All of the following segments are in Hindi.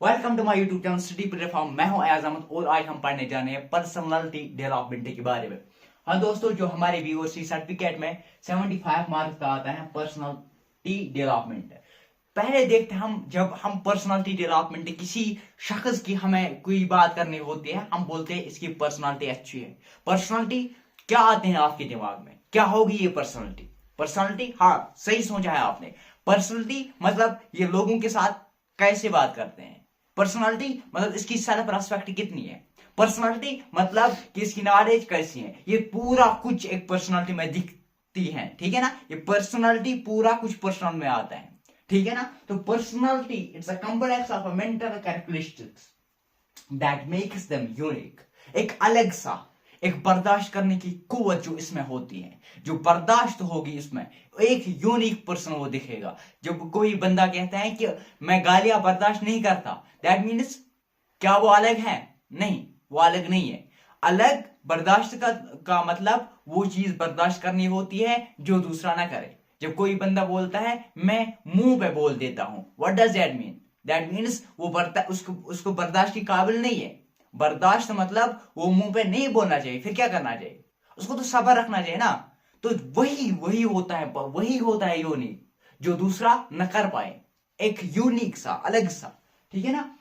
Welcome to my YouTube channel study platform. मैं हूं अयाज अहमद और आज हम पढ़ने जाने हैं पर्सनालिटी डेवलपमेंट के बारे में। हाँ दोस्तों, जो हमारे वीओसी सर्टिफिकेट में 75 मार्क्स का आता है पर्सनालिटी डेवलपमेंट। पहले देखते हैं हम, जब हम पर्सनालिटी डेवलपमेंट किसी शख्स की हमें कोई बात करनी होती है, हम बोलते हैं इसकी पर्सनालिटी अच्छी है। पर्सनालिटी क्या आते हैं आपके दिमाग में, क्या होगी ये पर्सनालिटी? पर्सनालिटी, हाँ सही सोचा है आपने। पर्सनालिटी मतलब ये लोगों के साथ कैसे बात करते हैं। पर्सनालिटी मतलब इसकी सेल्फ रेस्पेक्ट कितनी है। पर्सनालिटी मतलब कि इसकी नॉलेज कैसी है। ये पूरा कुछ एक पर्सनालिटी में दिखती है, ठीक है ना। ये पर्सनालिटी पूरा कुछ पर्सनल में आता है, ठीक है ना। तो personality it's a complex of mental characteristics that makes them unique. एक अलग सा, एक बर्दाश्त करने की कुव्वत जो इसमें होती है, जो बर्दाश्त होगी इसमें, एक यूनिक पर्सन वो दिखेगा। जब कोई बंदा कहता है कि मैं गालियां बर्दाश्त नहीं करता, दैट मीन्स क्या वो अलग है? नहीं, वो अलग नहीं है। अलग बर्दाश्त का मतलब वो चीज बर्दाश्त करनी होती है जो दूसरा ना करे। जब कोई बंदा बोलता है मैं मुंह पे बोल देता हूं, what does that mean? That means वो उसको बर्दाश्त की काबिल नहीं है। बर्दाश्त मतलब वो मुंह पे नहीं बोलना चाहिए, फिर क्या करना चाहिए? उसको तो सब्र रखना चाहिए ना। तो वही होता है यूनिक, जो दूसरा न कर पाए। एक यूनिक सा, अलग सा, ठीक है ना।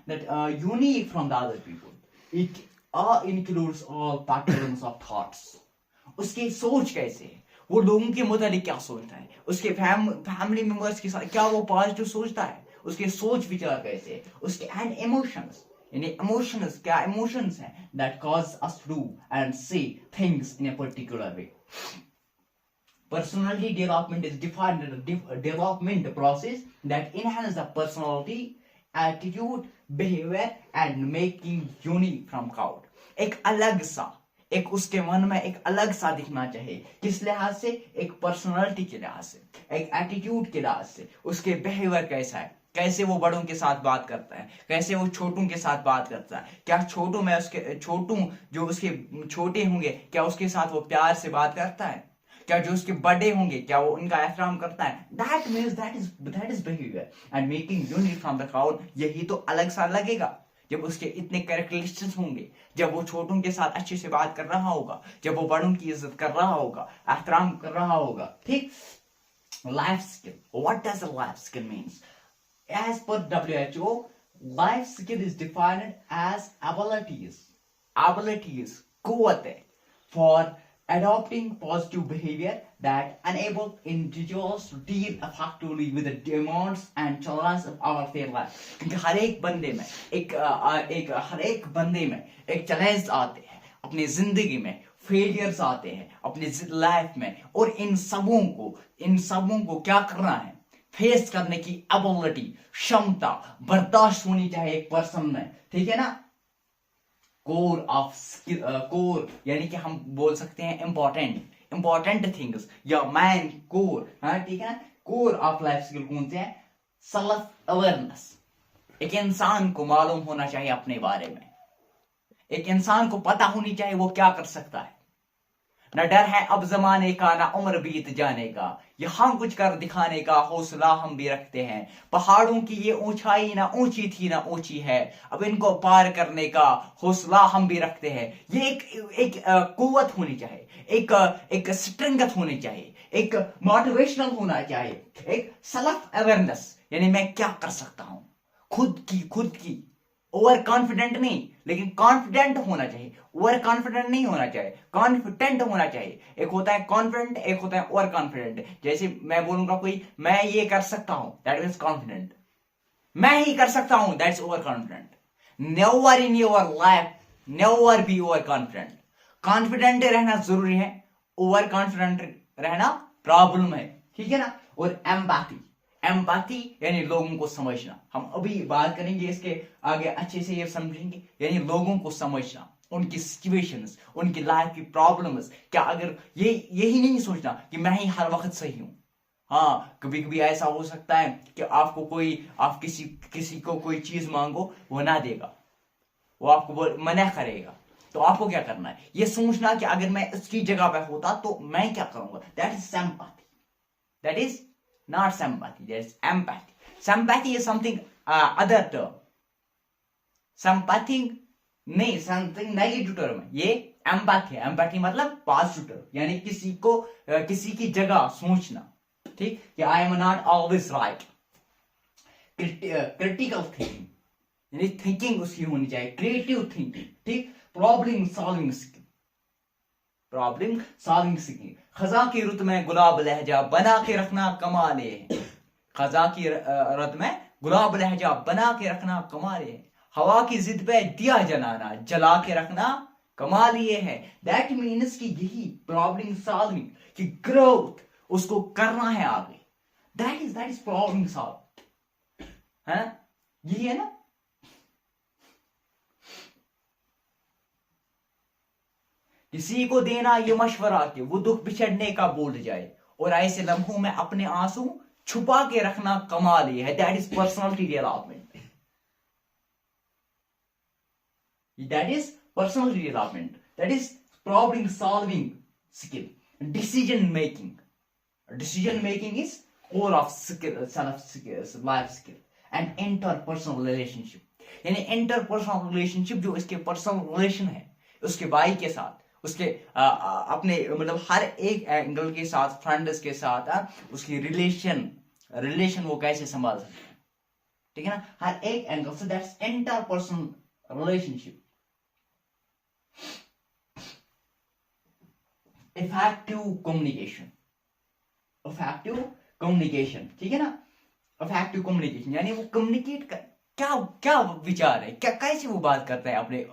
that unique from the other people. It includes all patterns of thoughts. उसकी सोच कैसे है, वो लोगों के मुताबिक क्या सोचता है, उसके फैमिली मेंबर्स के साथ क्या वो पॉजिटिव सोचता है, उसके सोच विचार कैसे है, उसके एंड इमोशंस, यानी इमोशंस क्या इमोशंस हैं that cause us to do and say things in a particular way. Personality development is defined as a development process that enhances the personality, attitude, behaviour and making unique from crowd. एक अलग सा, एक उसके मन में एक अलग सा दिखना चाहिए। किस लिहाज से? एक पर्सनालिटी के लिहाज से, एक एटीट्यूड के लिहाज से। उसके बिहेवियर कैसा है, कैसे वो बड़ों के साथ बात करता है, कैसे वो छोटों के साथ बात करता है। क्या छोटों में उसके छोटू जो उसके छोटे होंगे, क्या उसके साथ वो प्यार से बात करता है? क्या जो उसके बड़े होंगे, क्या वो उनका एहतराम करता है? That means that is behaviour and making unique from the crowd. यही तो अलग सा लगेगा जब उसके इतने कैरेक्टरिस्टिक्स होंगे, जब वो छोटों के साथ अच्छे से बात कर रहा होगा, जब वो बड़ों की इज्जत कर रहा होगा, एहतराम कर रहा होगा, ठीक। Life skill, what does life skill means? As per WHO, life skill is defined as abilities, कुव्वतें for adopting positive behavior that enable individuals to deal effectively with the demands and challenges of our fair life. क्योंकि हर एक बंदे में एक चैलेंज आते हैं अपनी जिंदगी में, फेलियर्स आते हैं अपनी लाइफ में, और इन सबों को क्या करना है? फेस करने की एबिलिटी, क्षमता, बर्दाश्त होनी चाहिए एक पर्सन में, ठीक है ना। कोर ऑफ स्किल, कोर यानी कि हम बोल सकते हैं इंपॉर्टेंट थिंग्स या मैन कोर, हाँ ठीक है ना। कोर ऑफ लाइफ स्किल कौन से हैं? Self awareness. एक इंसान को मालूम होना चाहिए अपने बारे में, एक इंसान को पता होनी चाहिए वो क्या कर सकता है। न डर है अब जमाने का, ना उम्र बीत जाने का, यहां कुछ कर दिखाने का हौसला हम भी रखते हैं। पहाड़ों की ये ऊंचाई ना ऊंची थी ना ऊंची है, अब इनको पार करने का हौसला हम भी रखते हैं। ये एक कुव्वत होनी चाहिए, एक स्ट्रेंथ होनी चाहिए, एक मोटिवेशनल होना चाहिए, एक सेल्फ अवेयरनेस, यानी मैं क्या कर सकता हूं, खुद की। ओवर कॉन्फिडेंट नहीं, लेकिन कॉन्फिडेंट होना चाहिए। ओवर कॉन्फिडेंट नहीं होना चाहिए, कॉन्फिडेंट होना चाहिए। एक होता है कॉन्फिडेंट, एक होता है ओवर कॉन्फिडेंट। जैसे मैं बोलूंगा कोई, मैं ये कर सकता हूं, दैट मीन्स कॉन्फिडेंट। मैं ही कर सकता हूं, that's over confident. Never in your life, never be over confident. Confident रहना जरूरी है, ओवर कॉन्फिडेंट रहना प्रॉब्लम है, ठीक है ना। और एम्पैथी यानी लोगों को समझना। हम अभी बात करेंगे इसके आगे, अच्छे से ये समझेंगे। यानी लोगों को समझना, उनकी सिचुएशंस, उनकी लाइफ की प्रॉब्लम्स। क्या अगर यही नहीं सोचना कि मैं ही हर वक्त सही हूं। हाँ, कभी कभी ऐसा हो सकता है कि आप किसी को कोई चीज मांगो, वो ना देगा, वो आपको मना करेगा, तो आपको क्या करना है? ये सोचना कि अगर मैं इसकी जगह पे होता तो मैं क्या करूंगा। That is sympathy, that is not sympathy, there is empathy. Sympathy is something other term. Something नहीं, समथिंग नेगेटिव टर्म है, ये एम्पैथी है। एम्पैथी मतलब पॉजिटिव टर्म, यानी किसी को किसी की जगह सोचना, ठीक, कि I am not always right. Critical thinking, यानी थिंकिंग उसकी होनी चाहिए, क्रिएटिव थिंकिंग, ठीक, problem solving skill, problem solving skill. खजा की रुत में गुलाब लहजा बना के रखना कमाल है, खजा की रुत में गुलाब लहजा बना के रखना कमाल है, हवा की जिद पे दिया जलाना जला के रखना कमाल ये है। दैट मीन्स कि यही प्रॉब्लम सॉल्विंग की ग्रोथ उसको करना है आगे, दैट इज प्रॉब्लम सॉल्व, है ना, यही है ना। किसी को देना ये मशवरा कि वो दुख बिछड़ने का भूल जाए, और ऐसे लम्हों में अपने आंसू छुपा के रखना कमाल ये है। That is personality development, that is personality development, that is problem solving skill, decision making is core of skill, life skill, and interpersonal relationship, यानी interpersonal relationship जो इसके पर्सनल रिलेशन है उसके भाई के साथ, उसके अपने मतलब हर एक एंगल के साथ, फ्रेंड्स के साथ उसकी रिलेशन वो कैसे संभाल सकते हैं, ठीक है ना, हर एक एंगल से। That's interpersonal relationship. Effective communication, ठीक है ना, इफेक्टिव कम्युनिकेशन यानी वो कम्युनिकेट कर, क्या विचार है, क्या कैसे वो बात करते हैं अपने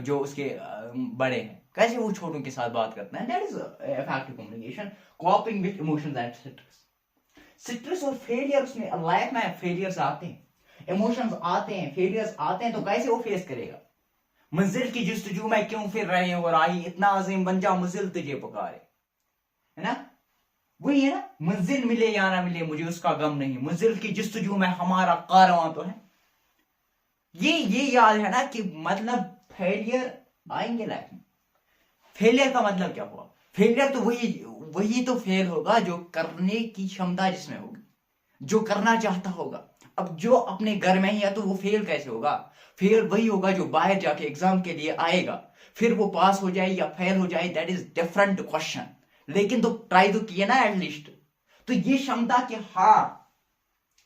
जो उसके बड़े हैं, कैसे वो छोटों के साथ बात करते हैं, that is effective communication. कॉपिंग with emotions and stress और फेलियर, उसमें लाइफ में फेलियर्स आते हैं, इमोशंस आते हैं, फेलियर्स आते हैं, तो कैसे वो फेस करेगा। मंजिल की जुस्तजू में क्यों फिर रहे हो राही, इतना अजीम बन जा मंजिल तुझे पुकारे, है ना, वही है ना, मंजिल मिले या ना मिले मुझे उसका गम नहीं, मंजिल की जुस्तजू में हमारा कारवां तो है। ये याद है ना कि मतलब फेलियर आएंगे लाइफ में। फेलियर का मतलब क्या हुआ, फेलियर तो वही तो फेल होगा जो करने की क्षमता जिसमें होगी, जो करना चाहता होगा। अब जो अपने घर में ही है तो वो फेल कैसे होगा, फेल वही होगा जो बाहर जाके एग्जाम के लिए आएगा, फिर वो पास हो जाए या फेल हो जाए, दैट इज डिफरेंट क्वेश्चन, लेकिन तो ट्राई तो किए ना एटलीस्ट। तो ये क्षमता कि हाँ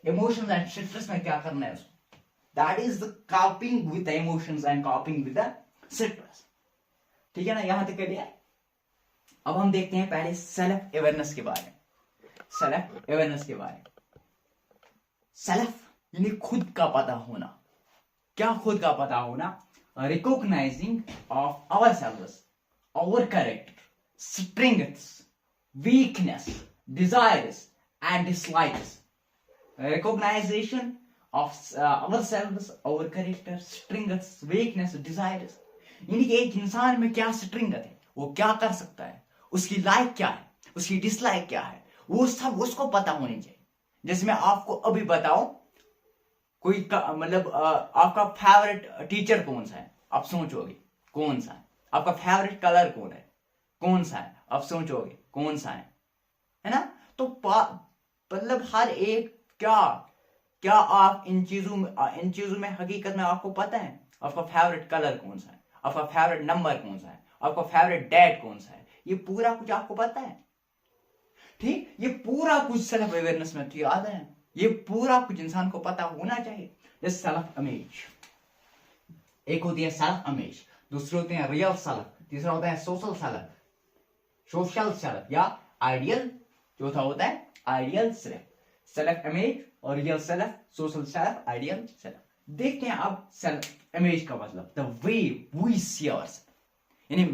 इमोशंस एंड स्ट्रेस में क्या करना है उसको, that is the कॉपिंग with emotions and कॉपिंग with the stress, ठीक है ना, यहां तक क्लियर। अब हम देखते हैं पहले सेल्फ अवेयरनेस के बारे में। सेल्फ अवेयरनेस के बारे में, सेल्फ यानी खुद का पता होना। क्या खुद का पता होना, recognising of our selves, our character, strengths, weakness, desires and dislikes, recognition of ourselves, our character, strengths, weakness, desires, यानी कि एक इंसान में क्या स्ट्रेंथ है, वो क्या कर सकता है, उसकी लाइक क्या है, उसकी डिसलाइक क्या है, वो सब उसको पता होनी चाहिए। जैसे मैं आपको अभी बताऊं कोई मतलब आपका फेवरेट टीचर कौन सा है, आप सोचोगे कौन सा है, आपका फेवरेट कलर कौन सा है, आप सोचोगे कौन सा है ना। तो मतलब हर एक क्या आप इन चीजों में हकीकत में आपको पता है आपका फेवरेट कलर कौन सा है, आपका फेवरेट नंबर कौन सा है, आपका फेवरेट डैड कौन सा है, ये पूरा कुछ आपको पता है, ठीक, ये पूरा कुछ सेल्फ अवेयरनेस में तो याद है, ये पूरा कुछ इंसान को पता होना चाहिए। जैसे सेल्फ इमेज, एक होती है सेल्फ इमेज, दूसरे होते हैं रियल सेल्फ, तीसरा होता है सोशल सेल्फ या आइडियल, चौथा होता है आइडियल सेल्फ। सेल्फ इमेज और real self, social self, ideal self. देखते हैं अब सेल्फ इमेज का मतलब, the way we see ourselves, यानी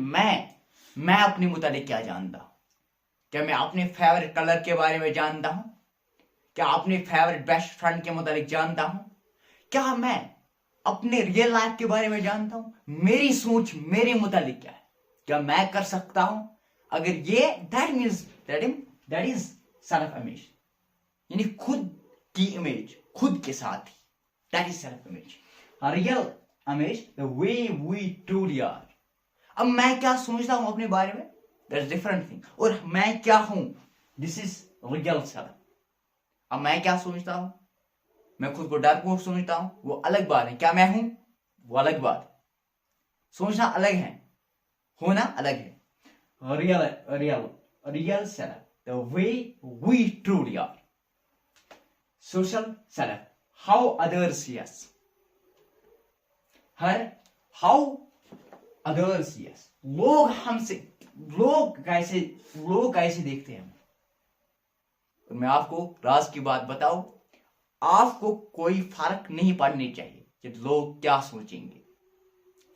मैं अपने मुतालिक क्या जानता हूं, क्या मैं अपने फेवरेट कलर के बारे में जानता हूं, क्या अपने फेवरेट बेस्ट फ्रेंड के मुतालिक जानता हूं, क्या मैं अपने रियल लाइफ के बारे में जानता हूं, मेरी सोच मेरे मुतालिक क्या है, क्या मैं कर सकता हूं, अगर ये that means that is self image, यानी खुद की इमेज खुद के साथ ही, that is self image. Real image, the way we truly are, अब मैं क्या सोचता हूं अपने बारे में, दैट्स डिफरेंट थिंग, और मैं क्या हूं, दिस इज रियल सेल्फ। अब मैं क्या सोचता हूं, मैं खुद को डरपोक समझता हूं, वो अलग बात है, क्या मैं हूं वो अलग बात। सोचना अलग है, होना अलग है। Real self, the way we truly are. Social self, how others see us. How others see us, लोग हमसे, लोग कैसे देखते हैं हमें। मैं आपको राज की बात बताऊं, आपको कोई फर्क नहीं पड़नी चाहिए कि लोग क्या सोचेंगे।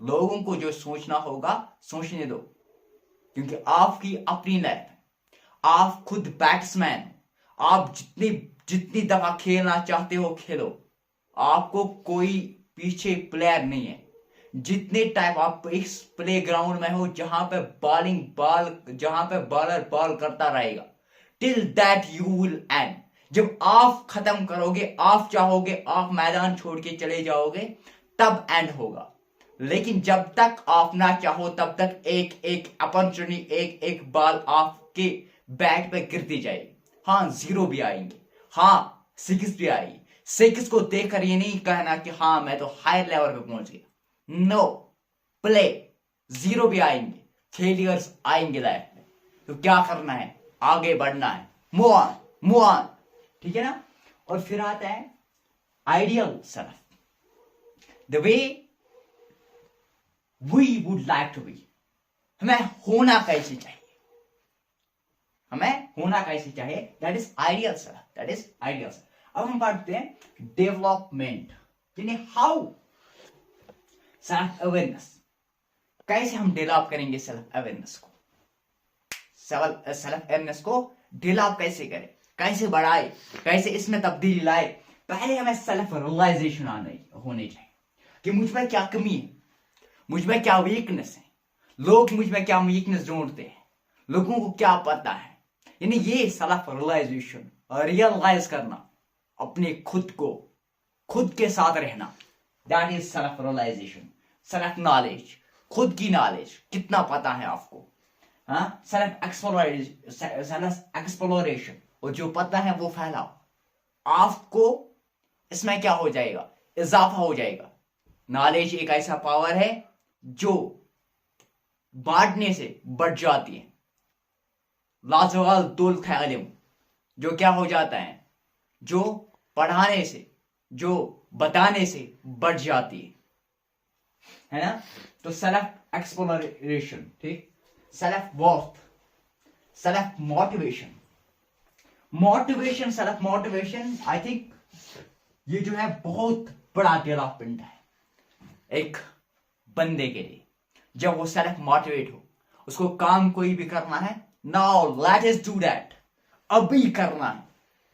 लोगों को जो सोचना होगा सोचने दो, क्योंकि आपकी अपनी लाइफ है। आप खुद बैट्समैन हो, आप जितनी दफा खेलना चाहते हो खेलो। आपको कोई पीछे प्लेयर नहीं है। जितने टाइम आप इस प्ले ग्राउंड में हो जहां पे जहां पे बॉलर बॉल करता रहेगा, till that you will and. जब आप खत्म करोगे, आप चाहोगे आप मैदान छोड़ के चले जाओगे, तब एंड होगा। लेकिन जब तक आप ना चाहो तब तक एक एक अपॉर्चुनिटी, एक एक बॉल आपके बैट पे गिरती जाएगी। हाँ, 0 भी आएंगे, हाँ 6 भी आएगी। 6 को देखकर ये नहीं कहना कि हाँ मैं तो हायर लेवल पे पहुंच गया। नो, प्ले 0 भी आएंगे, फेलियर्स आएंगे लाइफ में। तो क्या करना है, आगे बढ़ना है, मूव ऑन, ठीक है ना। और फिर आता है ideal self, the way we would like to be. हमें होना कैसे चाहिए, दैट इज आइडियल सेल्फ। अब हम पढ़ते हैं डेवलपमेंट, यानी हाउ सेल्फ अवेयरनेस। कैसे हम डेवलप करेंगे सेल्फ अवेयरनेस को डेवलप कैसे करें, कैसे बढ़ाए, कैसे इसमें तब्दीली लाए। पहले हमें सेल्फ रियलाइजेशन होनी चाहिए कि मुझ में क्या कमी है, मुझ में क्या वीकनेस है, लोग मुझ में क्या वीकनेस ढूंढते हैं, लोगों को क्या पता है। यानी ये सेल्फ रियलाइजेशन, रियलाइज करना अपने खुद के साथ रहना, that is self realisation. Self knowledge, खुद की नॉलेज, कितना पता है आपको। हाँ, सेल्फ एक्सप्लोरेशन, और जो पता है वो फैलाओ। आपको इसमें क्या हो जाएगा, इजाफा हो जाएगा। नॉलेज एक ऐसा पावर है जो बांटने से बढ़ जाती है। लाजवाल दौलत है इल्म, जो क्या हो जाता है, जो पढ़ाने से, जो बताने से बढ़ जाती है ना। तो सेल्फ एक्सप्लोरेशन, ठीक। Self worth, self motivation, I think ये जो है बहुत बड़ा डेवलपमेंट है एक बंदे के लिए। जब वो सेल्फ मोटिवेट हो, उसको काम कोई भी करना है, now let us do that, अभी करना है।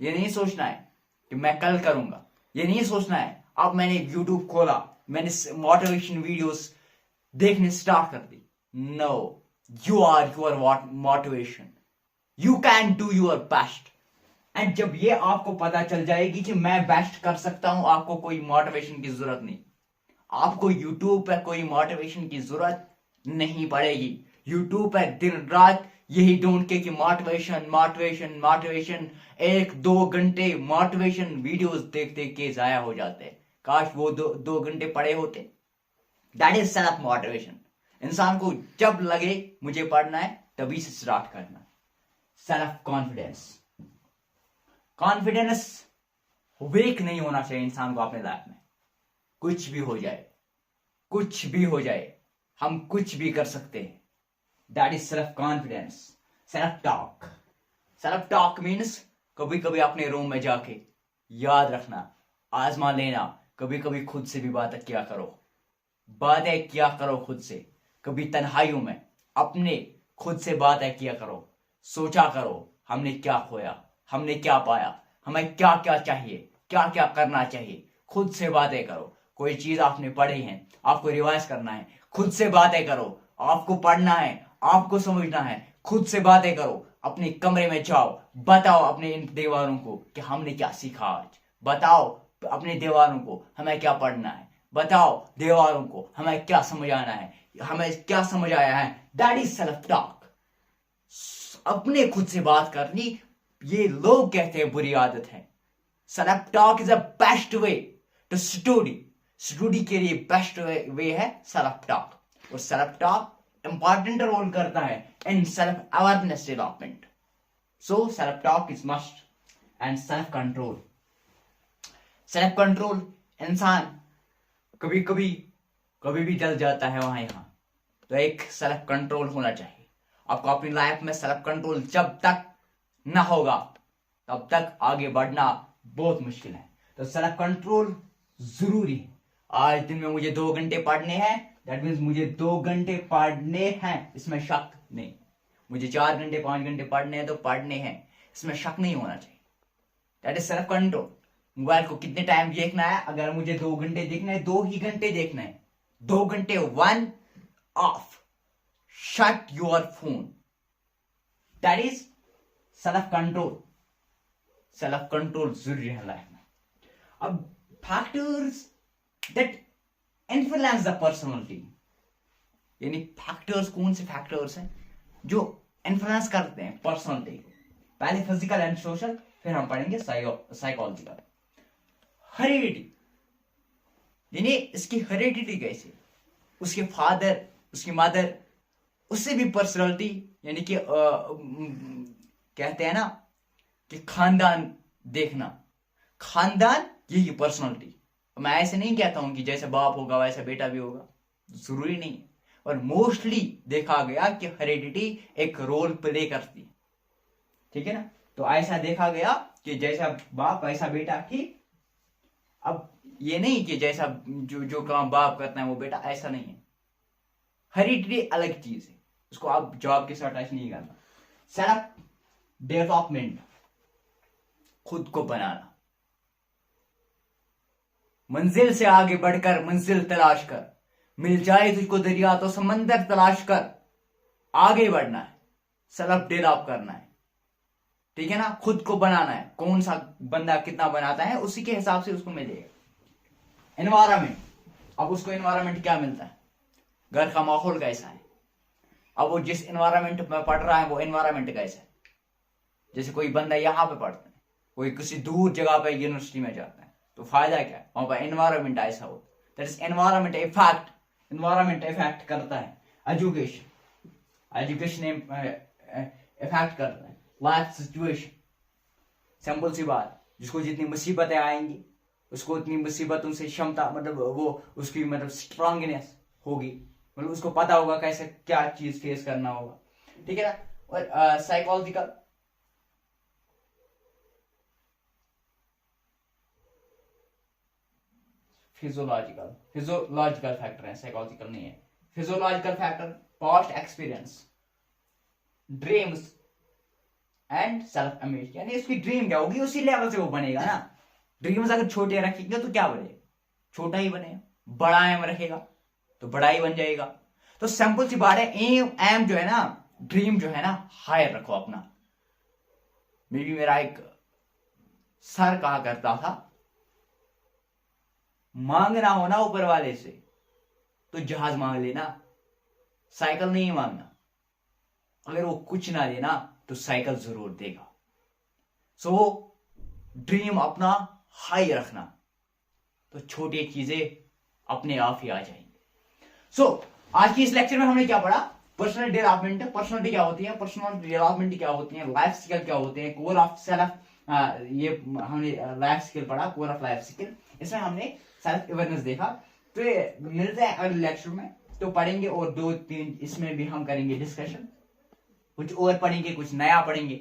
ये नहीं सोचना है कि मैं कल करूंगा, ये नहीं सोचना है अब मैंने यूट्यूब खोला, मैंने मोटिवेशन वीडियोस देखने स्टार्ट कर दी। No, you are your motivation, you can do your best. And जब ये आपको पता चल जाएगी कि मैं बेस्ट कर सकता हूं, आपको कोई मोटिवेशन की जरूरत नहीं। आपको यूट्यूब पर कोई मोटिवेशन की जरूरत नहीं पड़ेगी। यूट्यूब पर दिन रात यही ढूंढ के कि मोटिवेशन 1-2 घंटे मोटिवेशन वीडियोस देख देख के जाया हो जाते हैं। काश वो दो घंटे पड़े होते। That is self motivation. इंसान को जब लगे मुझे पढ़ना है, तभी से स्टार्ट करना। सेल्फ कॉन्फिडेंस वीक नहीं होना चाहिए इंसान को अपने लाइफ में। कुछ भी हो जाए, हम कुछ भी कर सकते हैं। That is self confidence. Self talk means कभी कभी अपने रूम में जाके याद रखना, आजमा लेना, कभी कभी खुद से भी बातें किया करो खुद से। कभी तन्हाइयों में अपने खुद से बातें किया करो, सोचा करो हमने क्या खोया, हमने क्या पाया, हमें क्या क्या चाहिए, क्या क्या करना चाहिए। खुद से बातें करो। कोई चीज आपने पढ़ी है, आपको रिवाइज करना है, खुद से बातें करो। आपको पढ़ना है, आपको समझना है, खुद से बातें करो। अपने कमरे में जाओ, बताओ अपने इन दीवारों को कि हमने क्या सीखा आज। बताओ अपने दीवारों को हमें क्या पढ़ना है। बताओ दीवारों को हमें क्या समझ आना है, हमें क्या समझ आया है। That is self talk. अपने खुद से बात करनी, ये लोग कहते हैं बुरी आदत है। Self talk is a best way to study के लिए बेस्ट वे है सेल्फ टॉक, और सेल्फ टॉक इंपॉर्टेंट रोल करता है in self awareness development. So self talk is must and self control. Self control, इंसान कभी कभी भी जल जाता है वहां यहाँ, तो एक सेल्फ कंट्रोल होना चाहिए आपको अपनी लाइफ में। सेल्फ कंट्रोल जब तक ना होगा तब तक आगे बढ़ना बहुत मुश्किल है। तो सेल्फ कंट्रोल जरूरी है। आज दिन में मुझे 2 घंटे पढ़ने हैं, दैट मीन्स मुझे 2 घंटे पढ़ने हैं, इसमें शक नहीं। मुझे 4 घंटे 5 घंटे पढ़ने हैं तो पढ़ने हैं, इसमें शक नहीं होना चाहिए। That is self control. Mobile को कितने टाइम देखना है, अगर मुझे 2 घंटे देखना है 2 ही घंटे देखना है, 2 घंटे 1 of, shut your phone. That is self control. Self control जरूरी है लाइफ में। अब factors that influence the personality, यानी फैक्टर्स, कौन से फैक्टर्स हैं जो इन्फ्लुएंस करते हैं पर्सनालिटी को। पहले फिजिकल एंड सोशल, फिर हम पढ़ेंगे साइकोलॉजिकल। हेरिडिटी, यानी इसकी हेरिडिटी कैसे, उसके फादर, उसकी मदर, उससे भी पर्सनालिटी, यानी कि कहते हैं ना कि खानदान देखना, खानदान यही पर्सनालिटी। मैं ऐसे नहीं कहता हूं कि जैसे बाप होगा वैसे बेटा भी होगा, जरूरी नहीं है, और मोस्टली देखा गया कि हेरिडिटी एक रोल प्ले करती है, ठीक है ना। तो ऐसा देखा गया कि जैसा बाप वैसा बेटा, ठीक। अब ये नहीं कि जैसा जो काम बाप करता है वो बेटा, ऐसा नहीं है। हेरिडिटी अलग चीज है, उसको आप जॉब के साथ अटैच नहीं करना। सेल्फ डेवलपमेंट, खुद को बनाना, मंजिल से आगे बढ़कर मंजिल तलाश कर, मिल जाए तुझको दरिया तो समंदर तलाश कर, आगे बढ़ना है, सेल्फ डेवलप करना है, ठीक है ना। खुद को बनाना है, कौन सा बंदा कितना बनाता है उसी के हिसाब से उसको मिलेगा। एनवायरमेंट, अब उसको एनवायरमेंट क्या मिलता है, घर का माहौल कैसा है, अब वो जिस एनवायरमेंट में पढ़ रहा है वो एनवायरमेंट कैसा है। जैसे कोई बंदा यहाँ पे पढ़ता है, कोई किसी दूर जगह पे यूनिवर्सिटी में जाता है, तो फायदा क्या है, वहां पर एनवायरमेंट ऐसा हो। That is environment effect, environment effect करता है। एजुकेशन, एजुकेशन इफेक्ट करता है। लाइफ सिचुएशन, सिंपल सी बात, जिसको जितनी मुसीबतें आएंगी उसको उतनी मुसीबतों से क्षमता, मतलब वो उसकी मतलब स्ट्रांगनेस होगी, मतलब उसको पता होगा कैसे क्या चीज फेस करना होगा, ठीक है ना। और साइकोलॉजिकल, फिजियोलॉजिकल फैक्टर है, साइकोलॉजिकल नहीं है। Physiological factor, past experience, dreams and self image, यानी उसकी ड्रीम क्या होगी उसी लेवल से वो बनेगा ना। ड्रीम्स अगर छोटे रखेंगे तो क्या बनेगा, छोटा ही बनेगा। बड़ा एम रखेगा तो बड़ा ही बन जाएगा। तो सिंपल सी बात है, एम जो है ना, ड्रीम जो है ना, हायर रखो अपना। मे बी मेरा एक सर कहा करता था, मांगना हो ना ऊपर वाले से तो जहाज मांग लेना, साइकिल नहीं मांगना। अगर वो कुछ ना देना तो साइकिल जरूर देगा। सो ड्रीम अपना हाई रखना, तो छोटी चीजें अपने आप ही आ जाएंगी। सो आज की इस लेक्चर में हमने क्या पढ़ा, पर्सनल डेवलपमेंट, पर्सनालिटी क्या होती है, पर्सनल डेवलपमेंट क्या होती है, लाइफ स्किल क्या होते हैं, कोर ऑफ सेल्फ, ये हमने लाइफ स्किल पढ़ा, कोर ऑफ लाइफ स्किल। इसमें हमने सेल्फ अवेयरनेस देखा। तो मिलते हैं अगले लेक्चर में, तो पढ़ेंगे और 2-3 इसमें भी हम करेंगे डिस्कशन, कुछ और पढ़ेंगे, कुछ नया पढ़ेंगे।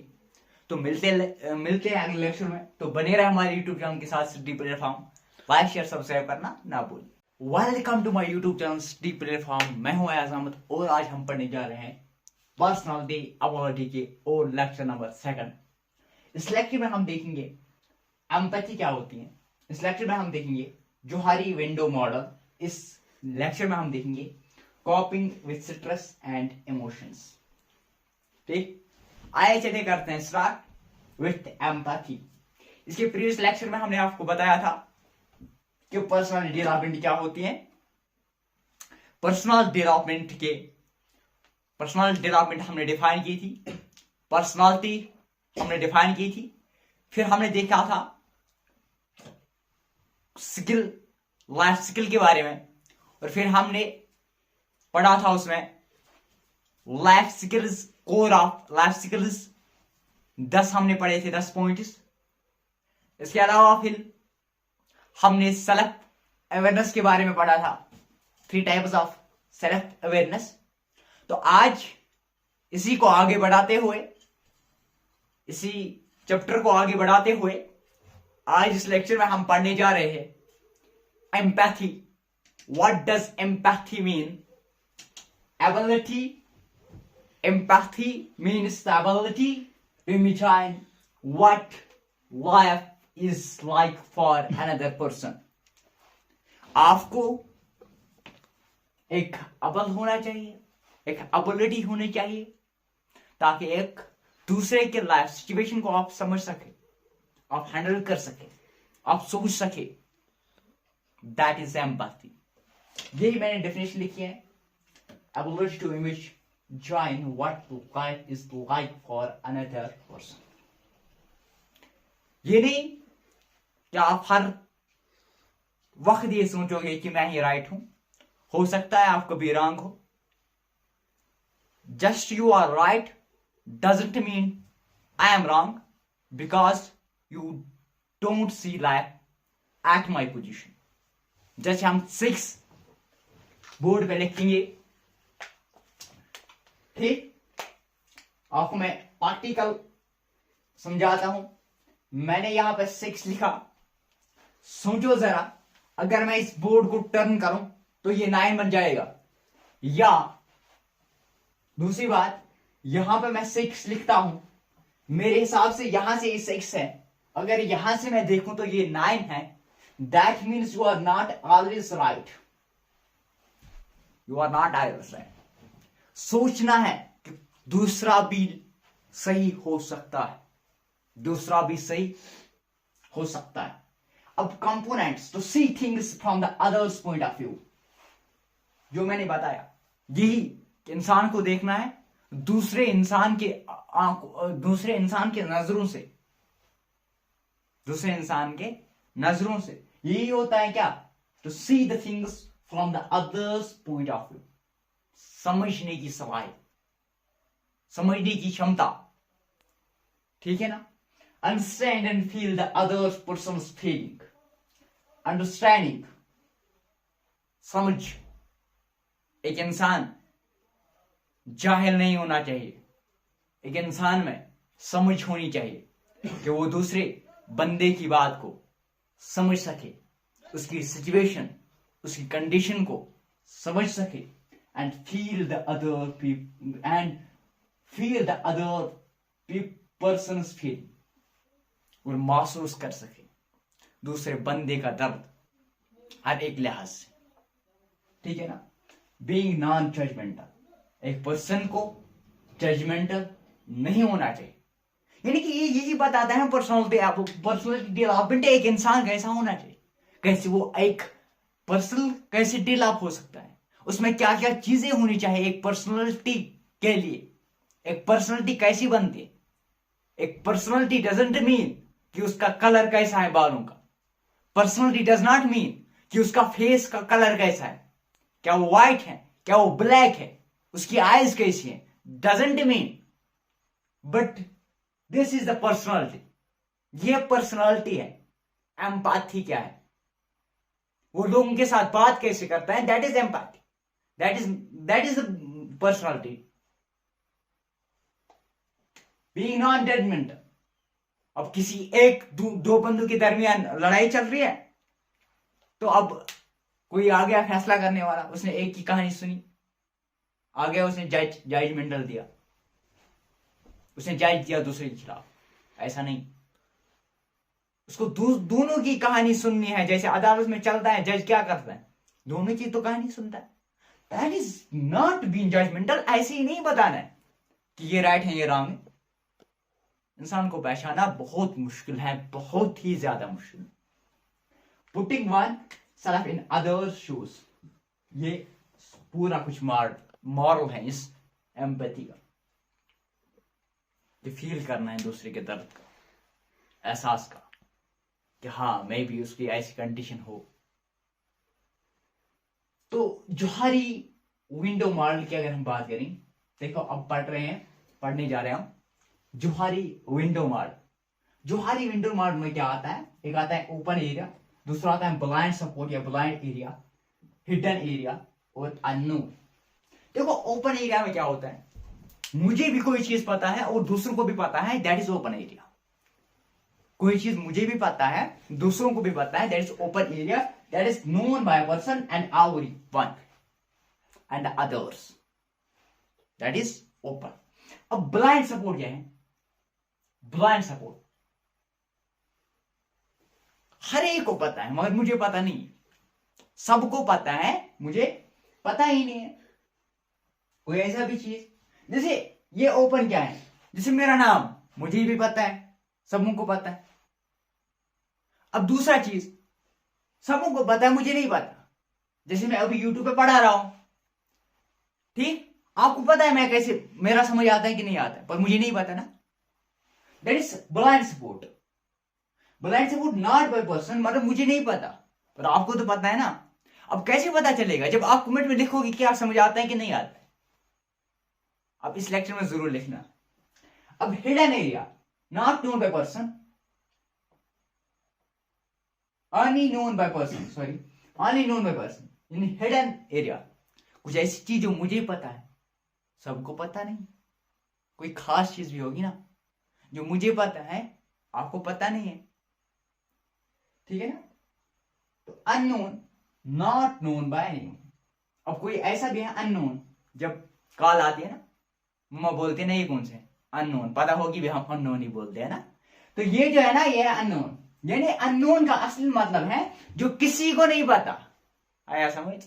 तो मिलते हैं अगले लेक्चर में। तो बने रहे हमारे यूट्यूब चैनल के साथ, city platform, like share subscribe करना ना भूलिए। Welcome to my YouTube channel city platform, मैं हूं अयाज अहमद और आज हम पढ़ने जा रहे हैं पर्सनालिटी अबिलिटी के और लेक्चर नंबर 2। इस लेक्चर में हम देखेंगे एम्पैथी क्या होती है, इस लेक्चर में हम देखेंगे जोहारी विंडो मॉडल, इस लेक्चर में हम देखेंगे कॉपिंग विद स्ट्रेस एंड इमोशंस। ठीक, आइए चलिए करते हैं स्टार्ट विथ एम्पैथी। इसके प्रीवियस लेक्चर में हमने आपको बताया था कि पर्सनल डेवलपमेंट क्या होती है। पर्सनल डेवलपमेंट हमने डिफाइन की थी, पर्सनालिटी हमने डिफाइन की थी, फिर हमने देखा था स्किल लाइफ स्किल के बारे में, और फिर हमने पढ़ा था उसमें life skills, core of life skills 10 हमने पढ़े थे, 10 पॉइंट्स। इसके अलावा फिर हमने सेल्फ अवेयरनेस के बारे में पढ़ा था, 3 टाइप्स ऑफ सेल्फ अवेयरनेस। तो आज इसी को आगे बढ़ाते हुए, इसी चैप्टर को आगे बढ़ाते हुए, आज इस लेक्चर में हम पढ़ने जा रहे हैं empathy. What does empathy mean? Ability. Empathy means the ability to imagine what life is like for another person. आपको एक अबल होना चाहिए, एक एबिलिटी होनी चाहिए, ताकि एक दूसरे के लाइफ सिचुएशन को आप समझ सके, आप हैंडल कर सके, आप सोच सके। That is empathy. यही मैंने डेफिनेशन लिखी है, ability to imagine what life is like for another person. ये नहीं कि आप हर वक्त ये सोचोगे कि मैं ही राइट हूं। हो सकता है आप कभी रॉन्ग हो। Just you are right doesn't mean I am wrong because you don't see life at my position. जैसे हम 6 बोर्ड पे लिखेंगे, ठीक? आपको मैं प्रैक्टिकल समझाता हूं। मैंने यहां पे 6 लिखा। सोचो जरा, अगर मैं इस बोर्ड को टर्न करूं तो ये 9 बन जाएगा। या दूसरी बात, यहां पे मैं 6 लिखता हूं, मेरे हिसाब से यहां से ये 6 है, अगर यहां से मैं देखूं तो ये 9 है। That means you are not always right. You are not always right. सोचना है कि दूसरा भी सही हो सकता है, दूसरा भी सही हो सकता है। अब components, to see things from the others point of view, जो मैंने बताया, यही इंसान को देखना है दूसरे इंसान के नजरों से, दूसरे इंसान के नजरों से। यही होता है क्या? To see the things from the others point of view. समझने की सलाहियत, समझने की क्षमता, ठीक है ना? Understand and feel the others persons feeling. Understanding, समझ। एक इंसान जाहिल नहीं होना चाहिए, एक इंसान में समझ होनी चाहिए कि वो दूसरे बंदे की बात को समझ सके, उसकी सिचुएशन, उसकी कंडीशन को समझ सके, and feel the other persons feel, और महसूस कर सके दूसरे बंदे का दर्द हर एक लिहाज से, ठीक है ना? बीइंग नॉन जजमेंटल, एक पर्सन को जजमेंटल नहीं होना चाहिए। यानी कि ये यही बताता है पर्सनालिटी डेवलपमेंट एक इंसान कैसा होना चाहिए, कैसे वो एक पर्सन कैसे डेवलप हो सकता है, उसमें क्या क्या चीजें होनी चाहिए एक पर्सनालिटी के लिए। एक पर्सनालिटी कैसी बनती है? एक पर्सनालिटी डजंट मीन कि उसका कलर कैसा है बालों का। पर्सनालिटी डज नॉट मीन कि उसका फेस का कलर कैसा है, क्या वो व्हाइट है, क्या वो ब्लैक है, उसकी आईज कैसी है, doesn't mean. But this is the personality. ये पर्सनालिटी है। एम्पैथी क्या है? वो लोगों के साथ बात कैसे करता है, that is empathy. That is the personality. Being non judgemental. अब किसी एक दो बंदों के दरमियान लड़ाई चल रही है, तो अब कोई आ गया फैसला करने वाला, उसने एक की कहानी सुनी, आ गया, उसने जजमेंटल दिया, उसने जज दिया दूसरे के खिलाफ। ऐसा नहीं, उसको दोनों की कहानी सुननी है। जैसे अदालत में चलता है, जज क्या करता है, दोनों की तो कहानी सुनता है। That is not being judgemental. ऐसे ही नहीं बताना है कि ये राइट है, ये रॉन्ग है। इंसान को पहचाना बहुत मुश्किल है, बहुत ही ज्यादा मुश्किल। Putting one self in others shoes, ये पूरा कुछ मॉरल है इस एम्पैथी का। ये फील करना है दूसरे के दर्द का, एहसास का, कि हाँ मैं भी उसकी ऐसी कंडीशन हो, तो जोहारी विंडो मॉडल की अगर हम बात करें, देखो अब पढ़ने जा रहे हैं हम Johari window model. Johari window model में क्या आता है, एक आता है ओपन एरिया, दूसरा आता है ब्लाइंड सपोर्ट या ब्लाइंड एरिया, हिडन एरिया और अननोन। देखो ओपन एरिया में क्या होता है, मुझे भी कोई चीज पता है और दूसरों को भी पता है, दैट इज ओपन एरिया। कोई चीज मुझे भी पता है, दूसरों को भी पता है, that is open area, that is known by person and everyone and others, that is open. अब ब्लाइंड सपोर्ट क्या है, ब्लाइंड सपोर्ट हर एक को पता है मगर मुझे पता नहीं, सबको पता है मुझे पता ही नहीं है। कोई ऐसा भी चीज जैसे ये ओपन क्या है, जैसे मेरा नाम मुझे भी पता है, सबको पता है। अब दूसरा चीज सबको पता है मुझे नहीं पता, जैसे मैं अभी यूट्यूब पे पढ़ा रहा हूं, ठीक, आपको पता है मैं कैसे, मेरा समझ आता है कि नहीं आता है, पर मुझे नहीं पता ना, that is blind support. Blind support not by person, मतलब मुझे नहीं पता पर आपको तो पता है ना। अब कैसे पता चलेगा, जब आप कमेंट में लिखोगे कि आप समझ आता है कि नहीं आता है। अब इस लेक्चर में जरूर लिखना। अब hidden area not known by person, only known by person, sorry, only known by person in hidden area, कुछ ऐसी चीज जो मुझे पता है सबको पता नहीं। कोई खास चीज भी होगी ना जो मुझे पता है आपको पता नहीं है, ठीक है ना। तो unknown not known by anyone. अब कोई ऐसा भी है अननोन, जब कॉल आती है ना मम्मा बोलते ना ये कौन से अननोन, पता होगी भी हम अननोन ही बोलते हैं ना। तो ये जो है ना ये है अननोन, यानी अननोन का असली मतलब है जो किसी को नहीं पता। आया समझ,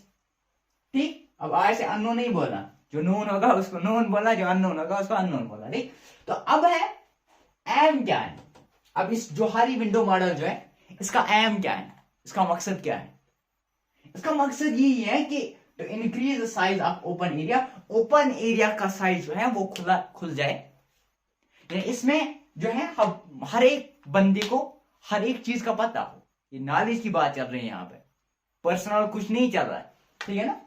ठीक। अब ऐसे अननोन नहीं बोलना, जो नोन होगा उसको नोन बोला, जो अननोन होगा उसको अननोन बोला, ठीक। तो अब है एम क्या है, अब इस जोहारी विंडो मॉडल जो है इसका एम क्या है, इसका मकसद क्या है। इसका मकसद यही है कि to increase the size of open area, open area का साइज जो है वो खुल जाए। इसमें जो है हर एक बंदे को हर एक चीज का पता हो। ये नॉलेज की बात चल रही है यहाँ पे, पर्सनल कुछ नहीं चल रहा है, ठीक है ना।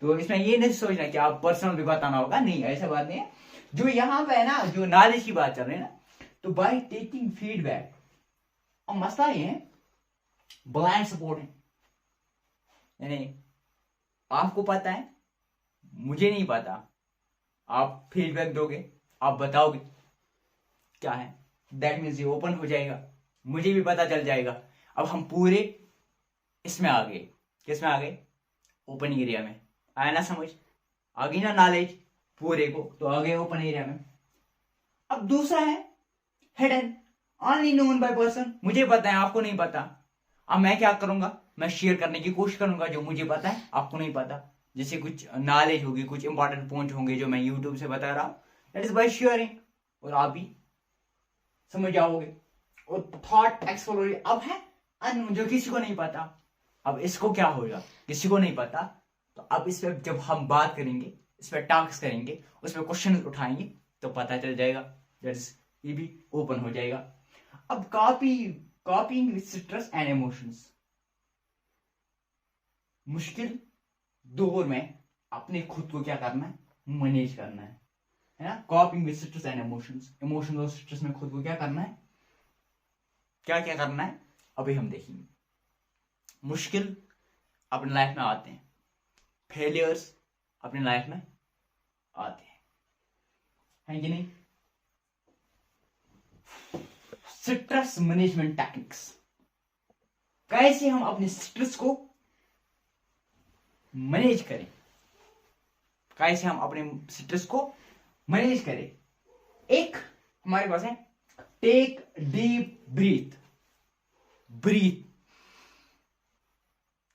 तो इसमें ये नहीं सोचना कि आप पर्सनल भी बताना होगा, नहीं ऐसा बात नहीं है। जो यहाँ पे है ना, जो नॉलेज की बात चल रही है ना, तो बाय टेकिंग फीडबैक। अब मसला ये है ब्लाइंड सपोर्ट है, यानी आपको पता है मुझे नहीं पता, आप फीडबैक दोगे, आप बताओगे क्या है, दैट मीन्स ये ओपन हो जाएगा, मुझे भी पता चल जाएगा। अब हम पूरे इसमें आ गए, किस में आ गए, ओपन एरिया में। आया ना समझ, आ गई ना नॉलेज पूरे को, तो आ गए ओपन एरिया में। अब दूसरा है hidden, only known by person, मुझे पता है आपको नहीं पता। अब मैं क्या करूंगा, मैं शेयर करने की कोशिश करूंगा जो मुझे पता है आपको नहीं पता। जैसे कुछ नॉलेज होगी, कुछ इंपॉर्टेंट पॉइंट होंगे जो मैं यूट्यूब से बता रहा हूं, दैट इज बाय शेयरिंग, और आप भी समझ जाओगे। और थॉट एक्सप्लोर अब है अननोन, जो किसी को नहीं पता। अब इसको क्या होगा, किसी को नहीं पता, तो अब इस पे जब हम बात करेंगे, इस पे टास्क करेंगे, उस पे क्वेश्चन उठाएंगे तो पता चल जाएगा, ये भी ओपन हो जाएगा। अब कॉपिंग विद स्ट्रेस एंड इमोशंस, मुश्किल दौर में अपने खुद को क्या करना है, मैनेज करना है ना। कॉपिंग विद स्ट्रेस एंड इमोशंस और स्ट्रेस में खुद को क्या करना है, क्या क्या करना है अभी हम देखेंगे। मुश्किल अपनी लाइफ में आते हैं, फेलियर्स अपनी लाइफ में आते हैं कि नहीं। स्ट्रेस मैनेजमेंट टेक्निक्स, कैसे हम अपने स्ट्रेस को मैनेज करें, कैसे हम अपने स्ट्रेस को मैनेज करें। एक हमारे पास है टेक डीप ब्रीथ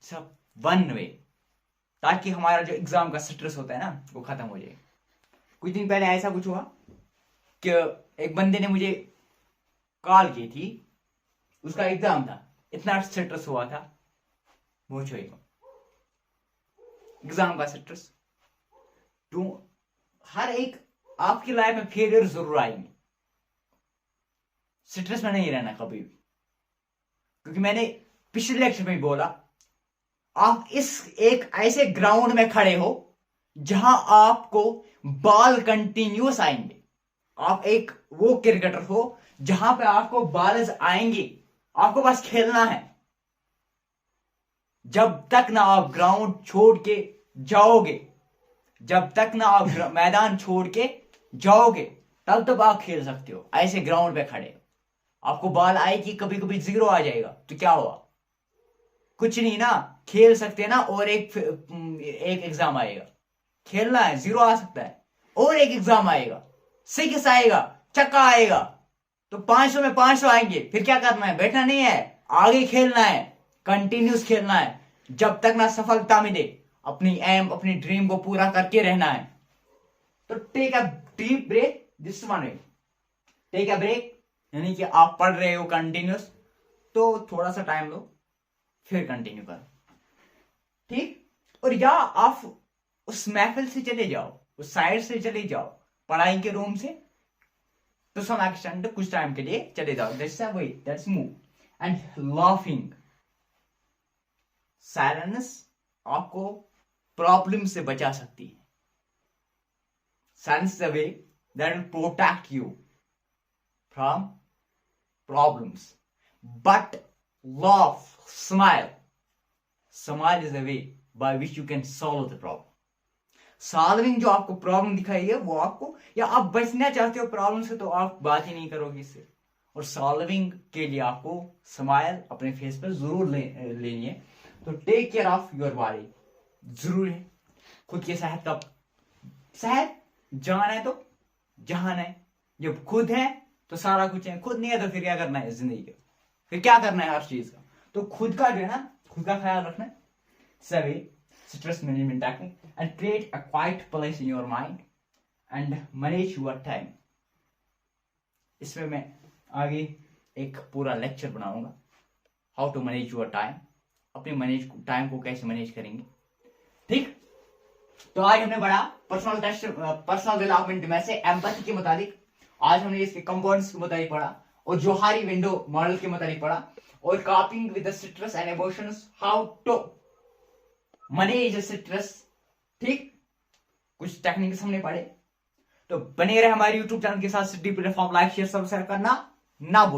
सब वन वे, ताकि हमारा जो एग्जाम का स्ट्रेस होता है ना वो खत्म हो जाए। कुछ दिन पहले ऐसा कुछ हुआ कि एक बंदे ने मुझे कॉल की थी, उसका एग्जाम था, इतना स्ट्रेस हुआ था वो छोड़ो, एग्जाम का स्ट्रेस। तो हर एक आपकी लाइफ में फेलियर जरूर आएंगे, स्ट्रेस में नहीं रहना कभी भी, क्योंकि मैंने पिछले लेक्चर में बोला आप इस एक ऐसे ग्राउंड में खड़े हो जहां आपको बॉल कंटिन्यूस आएंगे। आप एक वो क्रिकेटर हो जहां पे आपको बॉल्स आएंगे, आपको बस खेलना है। जब तक ना आप ग्राउंड छोड़ के जाओगे, जब तक ना आप मैदान छोड़ के जाओगे, तब तक आप खेल सकते हो ऐसे ग्राउंड पे खड़े हो। आपको बॉल आएगी, कभी कभी 0 आ जाएगा तो क्या हुआ, कुछ नहीं ना, खेल सकते ना। और एक एग्जाम आएगा, खेलना है, 0 आ सकता है, और एक एग्जाम आएगा, 6 आएगा, चक्का आएगा, तो 500 में 500 आएंगे। फिर क्या करना है, बैठना नहीं है, आगे खेलना है, कंटिन्यूस खेलना है जब तक ना सफलता मिले। अपनी एम, अपनी ड्रीम को पूरा करके रहना है। तो take a deep break, this one way, take a break, यानी कि आप पढ़ रहे हो कंटिन्यूस, तो थोड़ा सा टाइम लो, फिर कंटिन्यू करो, ठीक। और या आप उस महफिल से चले जाओ, उस साइड से चले जाओ, पढ़ाई के रूम से, तो सम एक्सटेंड कुछ टाइम के लिए चले जाओ, that's a way, that's move. And laughing, silence आपको प्रॉब्लम से बचा सकती है। Silence is a way that will protect you from problems, but laugh, smile is a way by which you can solve the problem. Solving जो आपको प्रॉब्लम दिखाई है वो आपको, या आप बचना चाहते हो प्रॉब्लम से तो आप बात ही नहीं करोगे इससे। और सॉल्विंग के लिए आपको स्माइल अपने फेस पर जरूर लेनी है। तो take care of your body, जरूर है। खुद की सेहत जान है तो जहान है। जब खुद है तो सारा कुछ है, खुद नहीं है तो फिर क्या करना है जिंदगी का, फिर क्या करना है हर चीज का। तो खुद का जो है ना, खुद का ख्याल रखना है। सभी stress management technique, and create a quiet place in your mind and manage your time. इसमें मैं आगे एक पूरा लेक्चर बनाऊंगा, how to manage your time, अपने टाइम को कैसे मैनेज करेंगे, ठीक। तो आज हमने पढ़ा पर्सनल डेवलपमेंट में से एम्पैथी के मुताबिक। आज हमने इसके कंपाउंड्स के मुताबिक पढ़ा, और जोहारी विंडो मॉडल के मुताबिक पढ़ा, और coping with stress and emotions, how to manage stress, ठीक। कुछ टेक्निक्स हमने पढ़े। तो बने रहे हमारे यूट्यूब चैनल के साथ। City platform like share subscribe करना ना भूलें।